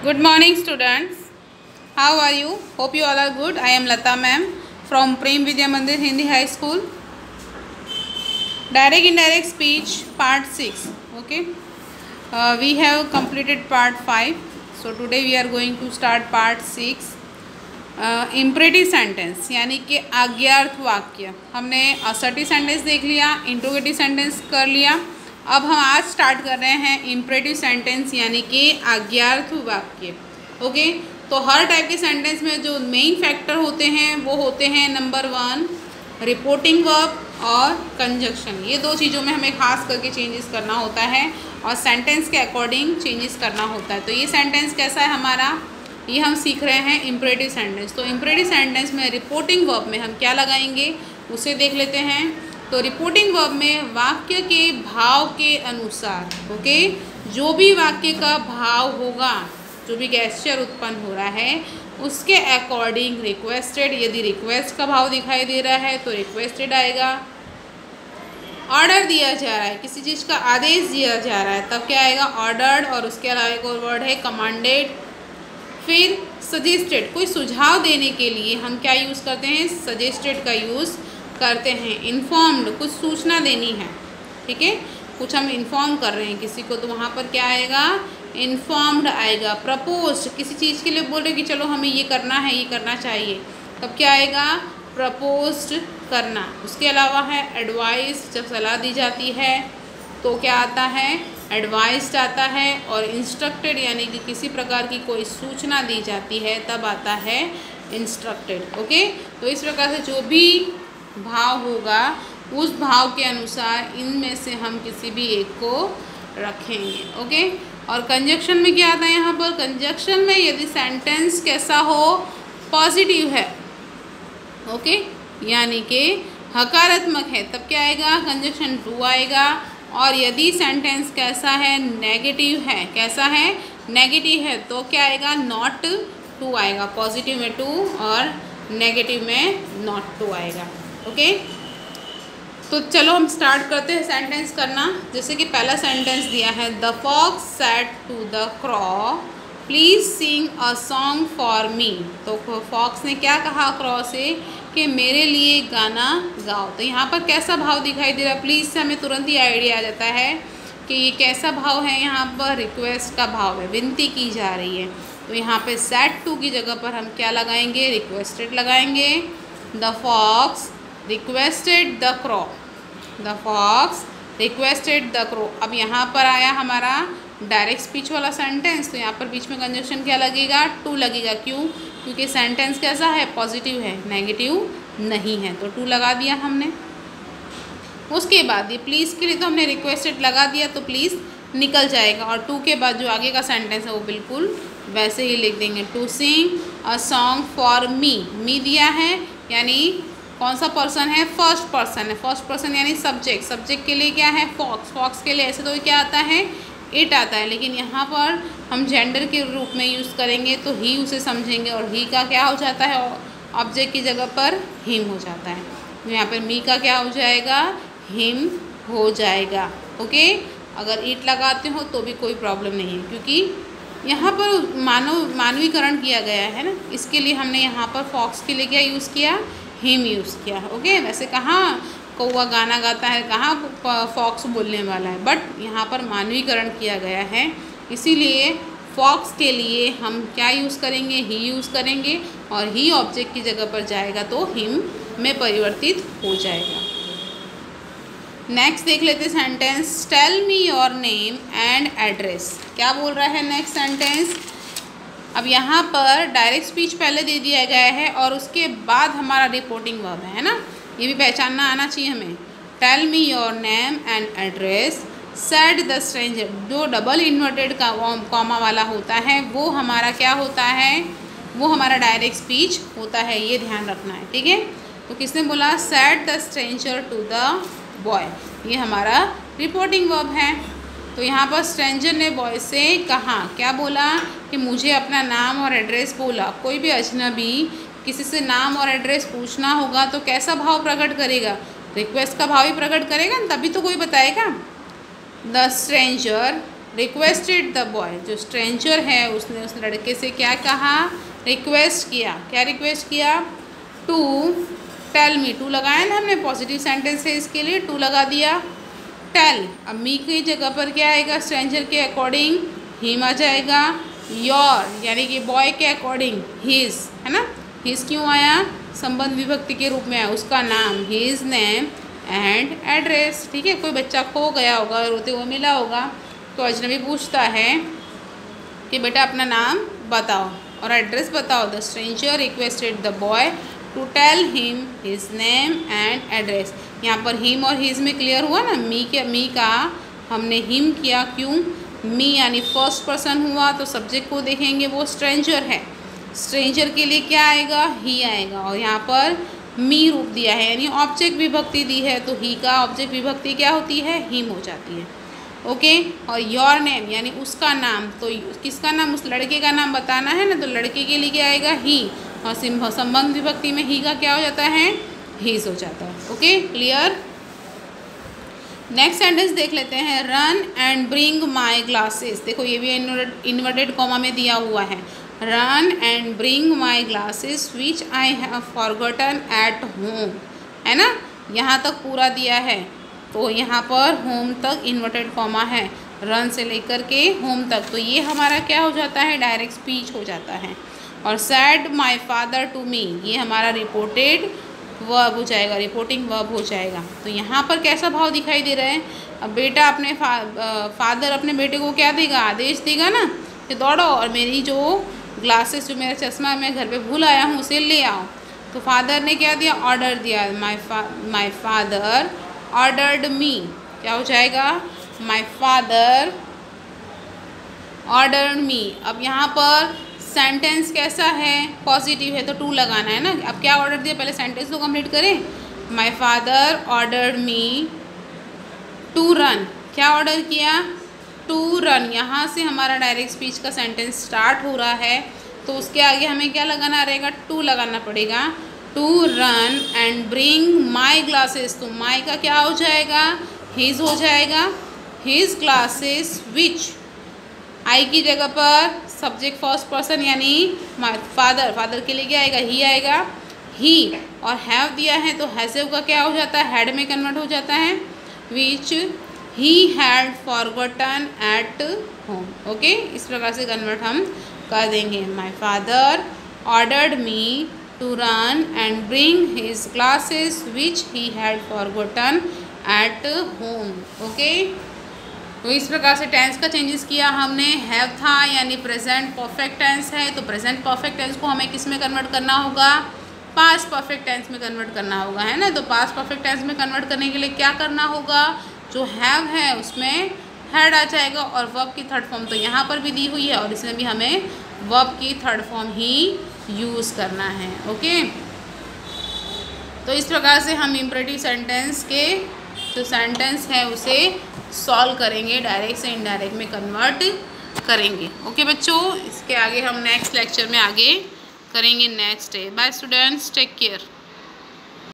Good morning, students. How are you? Hope you all are good. I am Lata ma'am from Prem Vidya Mandir Hindi High School. Direct indirect speech part 6. Okay. We have completed part 5. So today we are going to start part 6. Imperative sentence यानी कि आज्ञार्थ वाक्य. हमने assertive sentence देख लिया, interrogative sentence कर लिया. अब हम आज स्टार्ट कर रहे हैं इम्परेटिव सेंटेंस यानी कि आज्ञार्थ वाक्य. ओके, तो हर टाइप के सेंटेंस में जो मेन फैक्टर होते हैं वो होते हैं नंबर 1 रिपोर्टिंग वर्ब और कंजक्शन. ये दो चीज़ों में हमें खास करके चेंजेस करना होता है और सेंटेंस के अकॉर्डिंग चेंजेस करना होता है. तो ये सेंटेंस कैसा है हमारा, ये हम सीख रहे हैं इम्परेटिव सेंटेंस. तो इम्परेटिव सेंटेंस में रिपोर्टिंग वर्ब में हम क्या लगाएंगे उसे देख लेते हैं. तो रिपोर्टिंग वर्ब में वाक्य के भाव के अनुसार, ओके, जो भी वाक्य का भाव होगा, जो भी गेस्चर उत्पन्न हो रहा है उसके अकॉर्डिंग रिक्वेस्टेड. यदि रिक्वेस्ट का भाव दिखाई दे रहा है तो रिक्वेस्टेड आएगा. ऑर्डर दिया जा रहा है, किसी चीज़ का आदेश दिया जा रहा है, तब क्या आएगा ऑर्डर्ड. और उसके अलावा एक और वर्ड है कमांडेड. फिर सजेस्टेड, कोई सुझाव देने के लिए हम क्या यूज़ करते हैं, सजेस्टेड का यूज़ करते हैं. इन्फॉर्म्ड, कुछ सूचना देनी है, ठीक है, कुछ हम इन्फॉर्म कर रहे हैं किसी को, तो वहाँ पर क्या आएगा इन्फॉर्म्ड आएगा. प्रपोज्ड, किसी चीज़ के लिए बोल रहे कि चलो हमें ये करना है, ये करना चाहिए, तब क्या आएगा प्रपोज्ड करना. उसके अलावा है एडवाइस, जब सलाह दी जाती है तो क्या आता है एडवाइस्ड आता है. और इंस्ट्रक्टेड यानी कि किसी प्रकार की कोई सूचना दी जाती है तब आता है इंस्ट्रक्टेड. ओके, तो इस प्रकार से जो भी भाव होगा उस भाव के अनुसार इनमें से हम किसी भी एक को रखेंगे. ओके, और कंजक्शन में क्या आता है यहाँ पर, कंजक्शन में यदि सेंटेंस कैसा हो पॉजिटिव है, ओके, यानी कि हकारात्मक है, तब क्या आएगा कंजक्शन टू आएगा. और यदि सेंटेंस कैसा है नेगेटिव है, कैसा है नेगेटिव है, तो क्या आएगा नॉट टू आएगा. पॉजिटिव में टू और नेगेटिव में नॉट टू आएगा. ओके, तो चलो हम स्टार्ट करते हैं सेंटेंस करना. जैसे कि पहला सेंटेंस दिया है, the fox said to the crow please sing a song for me. तो फॉक्स ने क्या कहा क्रॉ से कि मेरे लिए गाना गाओ. तो यहाँ पर कैसा भाव दिखाई दे रहा है, प्लीज़ से हमें तुरंत ही आइडिया आ जाता है कि ये कैसा भाव है. यहाँ पर रिक्वेस्ट का भाव है, विनती की जा रही है. तो यहाँ पे सेड टू की जगह पर हम क्या लगाएंगे रिक्वेस्टेड लगाएंगे. The fox requested the crow, the fox requested the crow. अब यहाँ पर आया हमारा डायरेक्ट स्पीच वाला सेंटेंस, तो यहाँ पर बीच में कंजक्शन क्या लगेगा टू लगेगा. क्यों, क्योंकि सेंटेंस कैसा है पॉजिटिव है, नेगेटिव नहीं है, तो टू लगा दिया हमने. उसके बाद ये प्लीज़ के लिए तो हमने रिक्वेस्टेड लगा दिया, तो प्लीज़ निकल जाएगा. और टू के बाद जो आगे का सेंटेंस है वो बिल्कुल वैसे ही लिख देंगे. To sing a song for me, me दिया है यानी कौन सा पर्सन है, फर्स्ट पर्सन है. फर्स्ट पर्सन यानी सब्जेक्ट, सब्जेक्ट के लिए क्या है फॉक्स, फॉक्स के लिए ऐसे तो क्या आता है इट आता है, लेकिन यहाँ पर हम जेंडर के रूप में यूज़ करेंगे तो ही उसे समझेंगे. और ही का क्या हो जाता है ऑब्जेक्ट की जगह पर हिम हो जाता है. तो यहाँ पर मी का क्या हो जाएगा हिम हो जाएगा. ओके, अगर इट लगाते हो तो भी कोई प्रॉब्लम नहीं है, क्योंकि यहाँ पर मानवीकरण किया गया है ना, इसके लिए हमने यहाँ पर फॉक्स के लिए क्या यूज़ किया हिम यूज़ किया. ओके, वैसे कहाँ कौवा गाना गाता है, कहाँ फॉक्स बोलने वाला है, बट यहाँ पर मानवीकरण किया गया है, इसीलिए फॉक्स के लिए हम क्या यूज़ करेंगे ही यूज़ करेंगे. और ही ऑब्जेक्ट की जगह पर जाएगा तो हिम में परिवर्तित हो जाएगा. नेक्स्ट देख लेते sentence, tell me your name and address. क्या बोल रहा है नेक्स्ट सेंटेंस. अब यहाँ पर डायरेक्ट स्पीच पहले दे दिया गया है और उसके बाद हमारा रिपोर्टिंग वर्ब है ना, ये भी पहचानना आना चाहिए हमें. Tell me your name and address said the stranger. जो डबल इन्वर्टेड का कॉमा वाला होता है वो हमारा क्या होता है, वो हमारा डायरेक्ट स्पीच होता है, ये ध्यान रखना है, ठीक है. तो किसने बोला said the stranger to the boy, ये हमारा रिपोर्टिंग वर्ब है. तो यहाँ पर स्ट्रेंजर ने बॉय से कहा, क्या बोला कि मुझे अपना नाम और एड्रेस बोला. कोई भी अजनबी किसी से नाम और एड्रेस पूछना होगा तो कैसा भाव प्रकट करेगा, रिक्वेस्ट का भाव ही प्रकट करेगा, तभी तो कोई बताएगा. The stranger requested the boy, जो स्ट्रेंजर है उसने उस लड़के से क्या कहा, रिक्वेस्ट किया। क्या रिक्वेस्ट किया, टू टेल मी, टू लगाया ना हमने, पॉजिटिव सेंटेंस है इसके लिए टू लगा दिया। टेल, अब मी की जगह पर क्या आएगा, स्ट्रेंजर के अकॉर्डिंग हिम आ जाएगा। योर यानी कि बॉय के अकॉर्डिंग हिज, है ना, हिज क्यों आया, संबंध विभक्ति के रूप में आया, उसका नाम, हिज नेम एंड एड्रेस। ठीक है, कोई बच्चा खो गया होगा, रोते हुए मिला होगा, तो अजनबी पूछता है कि बेटा अपना नाम बताओ और एड्रेस बताओ। The stranger requested the boy to tell him his name and address. यहाँ पर हिम और हिज में क्लियर हुआ ना, मी का हमने हिम किया, क्यों, मी यानी फर्स्ट पर्सन हुआ, तो सब्जेक्ट को देखेंगे वो स्ट्रेंजर है, स्ट्रेंजर के लिए क्या आएगा, ही आएगा। और यहाँ पर मी रूप दिया है यानी ऑब्जेक्ट विभक्ति दी है, तो ही का ऑब्जेक्ट विभक्ति क्या होती है, हिम हो जाती है। ओके, और योर नेम यानी उसका नाम, तो किसका नाम, उस लड़के का नाम बताना है ना, तो लड़के के लिए क्या आएगा, ही, और संबंध विभक्ति में ही का क्या हो जाता है, हीज हो जाता है। Okay, clear. नेक्स्ट सेंटेंस देख लेते हैं, run and bring my glasses. देखो ये भी इन्वर्टेड कॉमा में दिया हुआ है, run and bring my glasses which I have forgotten at home, है ना, यहाँ तक पूरा दिया है, तो यहाँ पर होम तक इन्वर्टेड कॉमा है, रन से लेकर के होम तक, तो ये हमारा क्या हो जाता है, डायरेक्ट स्पीच हो जाता है। और said my father to me, ये हमारा रिपोर्टेड वर्ब हो जाएगा, रिपोर्टिंग वर्ब हो जाएगा। तो यहाँ पर कैसा भाव दिखाई दे रहा है, अब बेटा अपने फादर अपने बेटे को क्या देगा, आदेश देगा ना कि दौड़ो और मेरी जो ग्लासेस, जो मेरा चश्मा मैं घर पे भूल आया हूँ उसे ले आओ। तो फादर ने क्या दिया, ऑर्डर दिया, माई फादर ऑर्डर्ड मी, क्या हो जाएगा, माई फादर ऑर्डर्ड मी। अब यहाँ पर सेंटेंस कैसा है, पॉजिटिव है, तो टू लगाना है ना। अब क्या ऑर्डर दिया, पहले सेंटेंस तो कंप्लीट करें। My father ordered me to run, क्या ऑर्डर किया, टू रन। यहाँ से हमारा डायरेक्ट स्पीच का सेंटेंस स्टार्ट हो रहा है, तो उसके आगे हमें क्या लगाना रहेगा, टू लगाना पड़ेगा। To run and bring my glasses, तो माई का क्या हो जाएगा, हिज हो जाएगा, हिज ग्लासेस विच, आई की जगह पर सब्जेक्ट फर्स्ट पर्सन यानी फादर, फादर के लिए क्या आएगा, ही आएगा, ही, और हैव दिया है तो हैव का क्या हो जाता है, हैड में कन्वर्ट हो जाता है, which he had forgotten at home. Okay, इस प्रकार से कन्वर्ट हम कर देंगे। My father ordered me to run and bring his glasses which he had forgotten at home. Okay, तो इस प्रकार से टेंस का चेंजेस किया हमने। हैव था यानी प्रेजेंट परफेक्ट टेंस है, तो प्रेजेंट परफेक्ट टेंस को हमें किस में कन्वर्ट करना होगा, पास्ट परफेक्ट टेंस में कन्वर्ट करना होगा, है ना। तो पास्ट परफेक्ट टेंस में कन्वर्ट करने के लिए क्या करना होगा, जो हैव है उसमें हैड आ जाएगा, और वर्ब की थर्ड फॉर्म तो यहाँ पर भी दी हुई है, और इसमें भी हमें वर्ब की थर्ड फॉर्म ही यूज़ करना है। ओके, तो इस प्रकार से हम इम्परेटिव सेंटेंस के जो सेंटेंस है उसे सॉल्व करेंगे, डायरेक्ट से इनडायरेक्ट में कन्वर्ट करेंगे। ओके बच्चों, इसके आगे हम नेक्स्ट लेक्चर में आगे करेंगे next day. Bye students, take care.